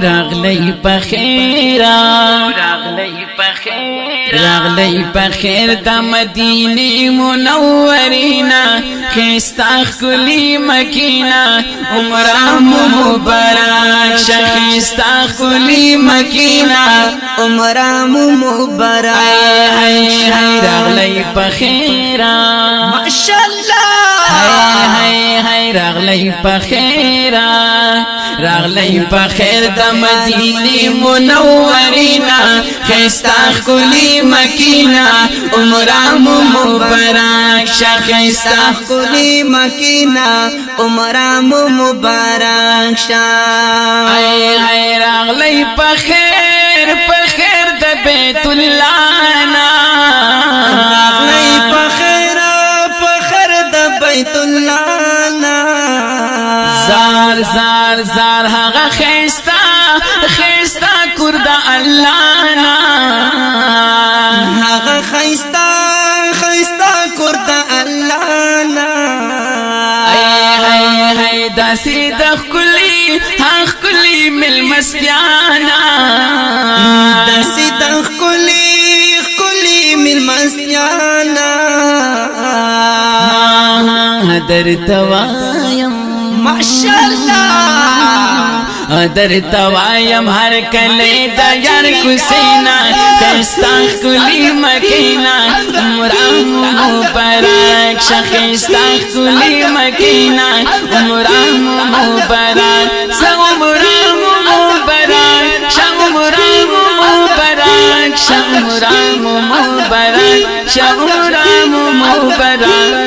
راغلی پخیرا راغلی پخیر د مدینه منورینا خستا خلی مکینا عمره مبارک شخستا خلی مکینا عمره مبارک هی راغلی پخیرا ماشاءالله هی راغلی پخیرا راغلی پخیر د مدینه منورینا خستا خلی مکینا عمره مبارک شخستا خلی مکینا عمره مبارک شاه هی راغلی پخیر د بیت الله نا راغلی پخیر د بیت الله نا زار هغه خستا کرد الله نا هغه خستا کرد الله نا هی داسی د خلی مل مستیانا داسی د خلی مل مستیانا در توایم ماشاءالله در توایم هر کله د یار حسینا خستا خلی مکینا عمره مبارک شخستا خلی مکینا عمره مبارک عمره مبارک عمره مبارک عمره مبارک عمره مبارک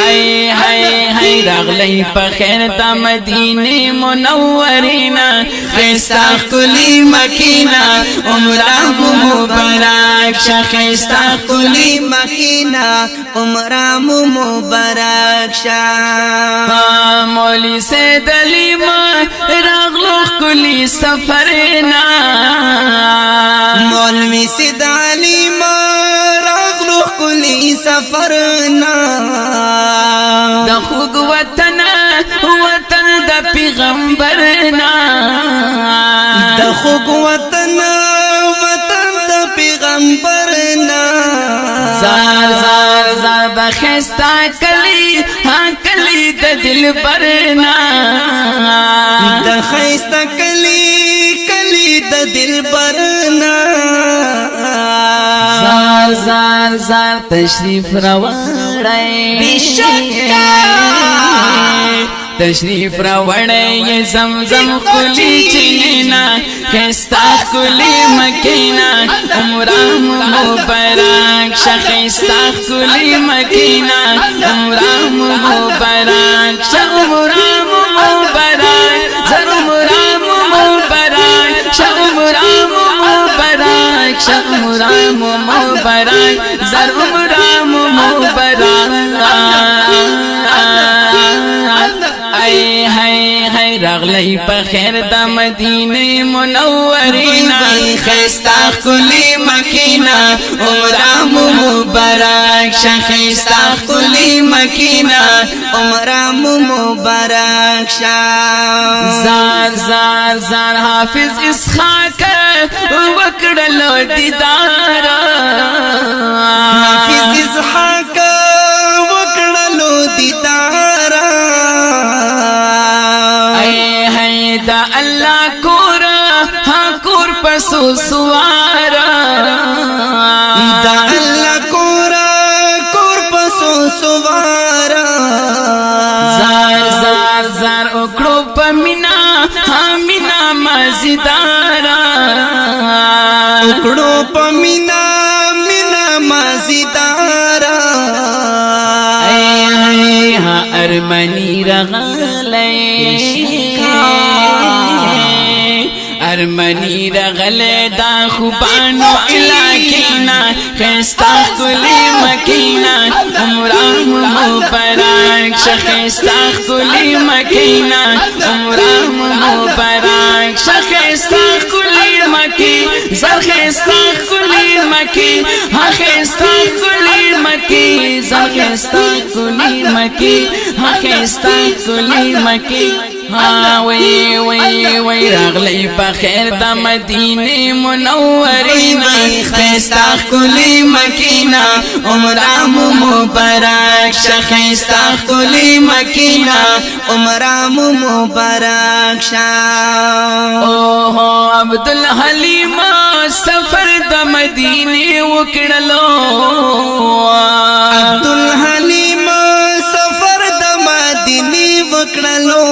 هی راغلی پخیر د مدینه منورینا خستا خلی مکینا عمره مبارک شخستا خلی مکینا عمره مبارک شاه مولی سید علی ما راغلو خلی سفرنا مولوی سید علی ما راغلو خلی سفرنا د خوږ وطن د پیغمبرنا د خوږ وطن د پیغمبرنا زار بخستا کلی د دلبرنا د خستا کلی د دلبرنا زار تشریف راوړی بشکا تشریف راوړی زمزم کلی چینا خستا کلی مکینا عمره مبارک شخستا کلی مکینا عمره مبارک عمره مبارک عمره مبارک عمره مبارک عمره مبارک عمره مبارک هی راغلی پخیر د مدینه منورینا خستا خلی مکینا عمره مبارک شخستا خلی مکینا عمره مبارک شاه زار حافظ اسحاق وکړلو دیدار حافظ اسحاق وکړلو دیدار دا الله کور پسو سوارا دا الله کور پسو سوارا زار اکڑو پا مینا مزیدارا اکڑو پا مینا مزیدارا ارمنی رغلی ارمنی رغلے دا خوبانو علاقینا خیستا کلی مکینا عمرہ مبارک شخیستا کلی مکینا عمرہ مبارک شخیستا کلی مکی زرخیستا کلی مکی حخیستا کلی مکی زرخیستا کلی مکی حخیستا کلی مکی وی وی وی راغلی بخیر دا مدینه منورینا خیستا کلی مکینا عمرام مبارک شخیستا کلی مکینا عمرام مبارک شا اوہو عبدالحلیم سفر دا مدینه وکڑلو عبدالحلیم سفر دا مدینه وکڑلو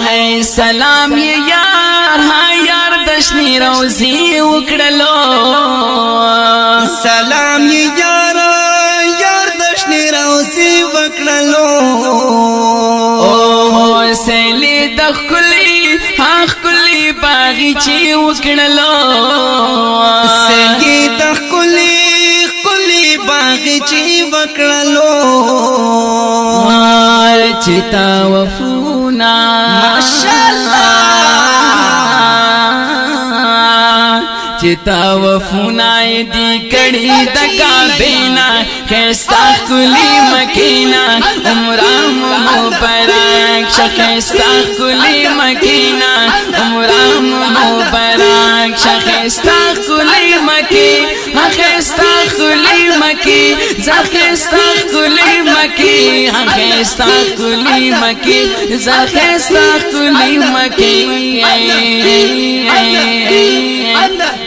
اے سلام یار ہاں یار دشنی روزی وکڑلو سلام یارا یار دشنی روزی وکڑلو اوہ سیلی دخلی ہاں کلی باغیچی وکڑلو سیلی دخلی کلی باغیچی وکڑلو چتا وفونا ماشاءاللہ چتا وفونا دی کڑی دکا بینا خیستا کلی مکینا عمرام مبارک شخیستا کلی مکینا عمرام مبارک شخیستا کلی مکی خیستا کلی مکی زخیستا کلی مکی خیستا کلی مکی زخیستا کلی مکی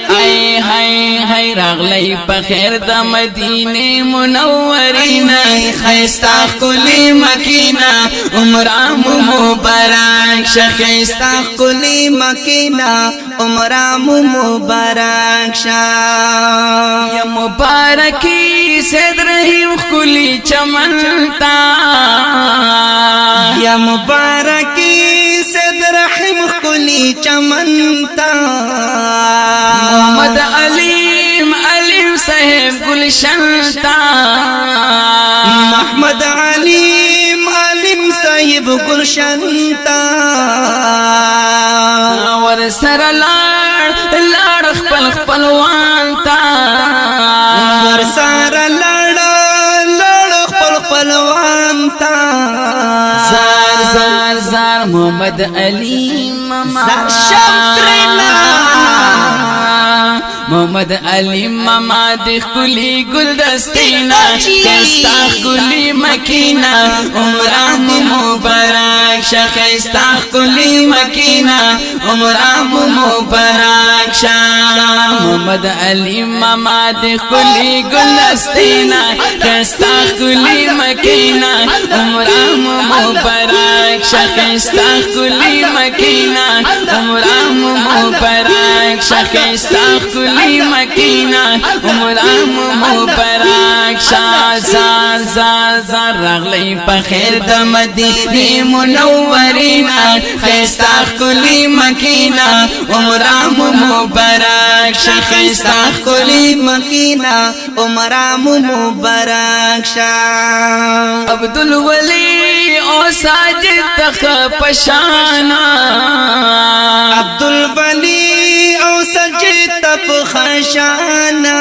ای های های راغلی بخیر دا مدینه منورینا خیستا کلی مکینا عمرام مبارک شخیستا کلی مکینا عمرام مبارک شا یا مبارکی سید رحیم کلی چمنتا یا مبارکی سید رحیم کلی چمنتا محمد علیم صاحب گلشنتا محمد علیم صاحب گلشنتا ور سر لار خپل خپلوانتا ور سر لار خپل خپلوانتا زار محمد علیم زار شمترنا محمد علیم ماما دی خلی گلدستینا خیستا کلی مکینا عمرام مبارک شخیستا کلی مکینا عمرام مبارک شا محمد علیم ماما دی خلی گلدستینا خیستا کلی مکینا عمرام مبارک شخیستا کلی مکینا عمرام مبارک شخیستا کلی مکینا عمرام مبارک شا زار راغلی بخیر دا مدینه منورینا خیستا کلی مکینا عمرام مبارک شا خیستا کلی مکینا عمرام مبارک شا عبدالولی او ساجد تخ پشانا عبدالولی او ساجد تخ خشانا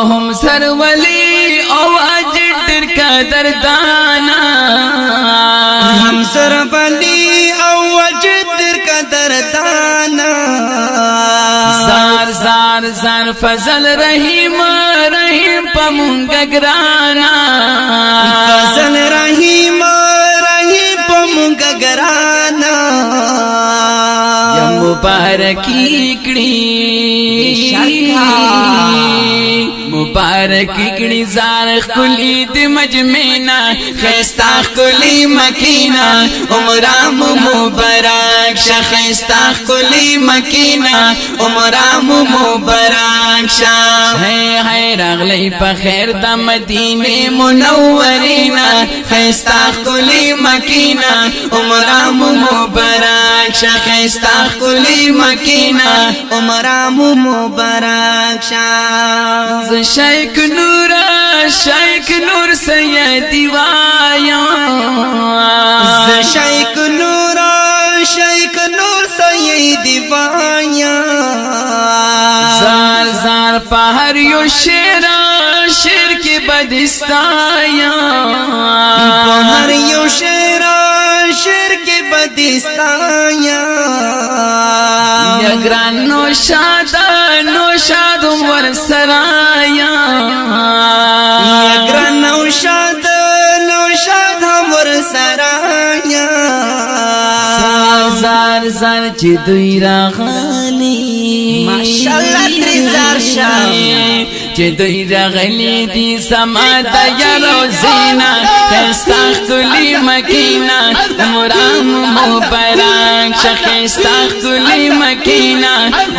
هم سر ولی او اجد در کا دردانا هم سر ولی او اجد در کا دردانا زار فضل رحیم پمونگا گرانا فضل رحیم پمونگا گرانا یا مبارکی کڑی مبارکی کڑی زارخ کلی دی مجمینا خیستا کلی مکینا عمرام مبارک شا خیستا کلی مکینا عمرام مبارک شا ہے راغلی پخیر دا مدینه منورینا خیستا خلی مکینا عمرام مبارک شا خیستا خلی مکینا عمرام مبارک شاه ز شیخ نور سیدی وایا ز شیخ نور سیدی وایا زار زار پہر یو شیر کی بدستایا پہر یو شیر کی بدستایا یا گران نوشاد ور سرایا یا گران نوشاد ور سرایا زار چی دوی راغلی ماشاءاللہ تریزار شاہ چی دوی راغلی دی سما دا یا روزینا خیستا خلی مکینا عمرام مبارک شا خیستا خلی مکینا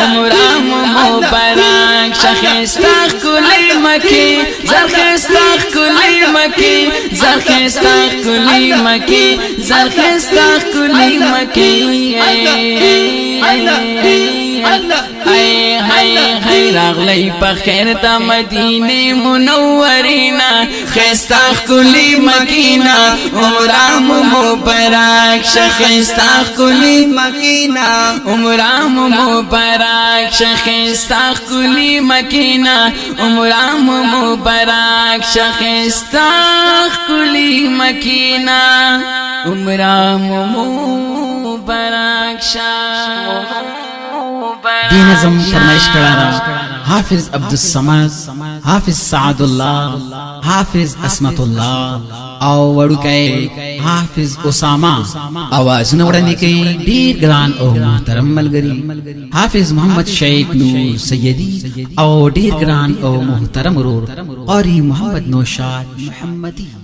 عمرام مبارک شا خیستا خلی مکی زر خیستا خلی مکی زر خیستا خلی مکی زر خیستا خلی مکی ای راغلی پا خیر تا مدینه منورینا خیستا خلی مکینا عمرام مبارک شا خیستا خلی مکینا عمرام مبارک شا خیستا خلی مکینا عمرام مبارک شا خیستا خلی مکینا عمرام مبارک شا دی نظم فرمائش کرانا حافظ عبدالصمد حافظ سعد اللہ حافظ اسمت اللہ او وڑو کئے حافظ اسامہ آواز نوڑنے کے دیر گران او محترم ملگری حافظ محمد شیخ نور سیدی او دیر گران او محترم رور قاری محمد نوشاد محمدی